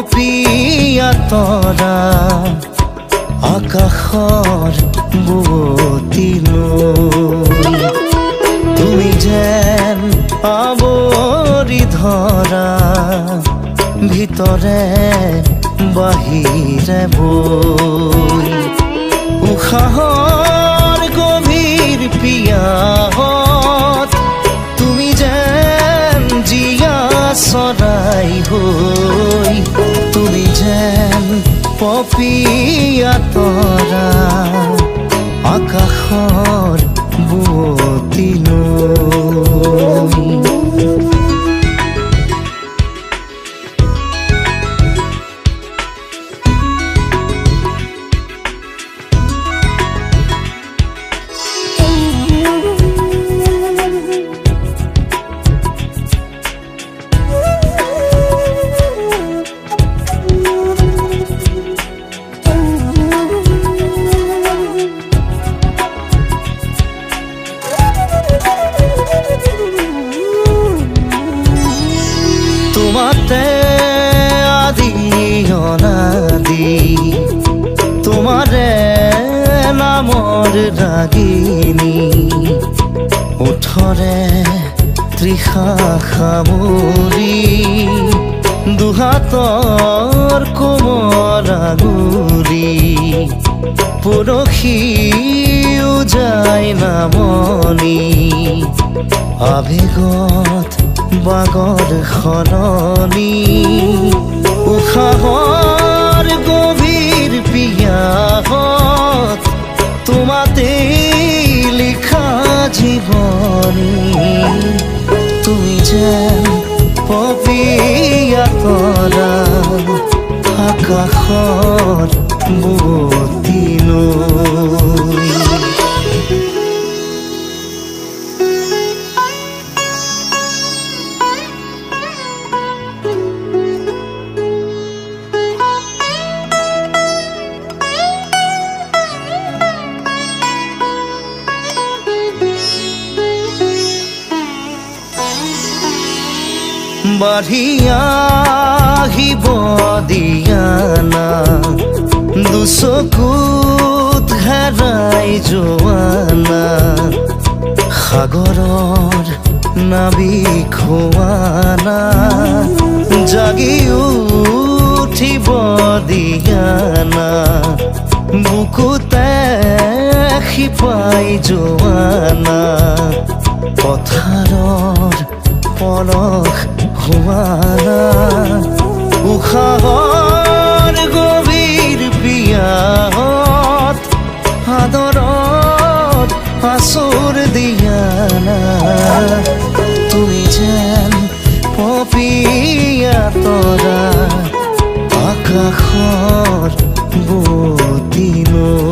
পপিয়া তৰা আকাশৰ বুৱতী নৈ তুমি যেন আৱৰি ধৰা ভিতৰে বাহিৰে বৈ উশাহৰ গভীৰ পিয়াহত তুমি যেন জীয়া চৰাই হৈ তুমি যেন পপিয়া তৰা আকাশৰ বুৱতী নৈ তোমাতে আদি অনাদি তোমাৰে নামৰ ৰাগিনী ওঠৰে তৃষা সামৰি দুহাতৰ কোমল আঙুলি পৰশি উজাই নামনি আবেগত বাগৰ সলনি উশাহৰ গভীৰ পিয়াহত তোমাতে লিখা জীৱনী তুমি যেন পপিয়া তৰা আকাশৰ বুৱতী নৈ বাঢ়ি আহিব দিয়ানা দুচকুত হেৰাই যোৱানা সাগৰৰ নাবিক হোৱানা জাগি উঠিব দিয়ানা বুকুতে শিপাই যোৱানা পথাৰৰ পলস হোৱানা উশাহৰ গভীৰ পিয়াহত আদৰত আচুৰ দিয়ানা তুমি যেন পপিয়া তৰা আকাশৰ বুৱতী নৈ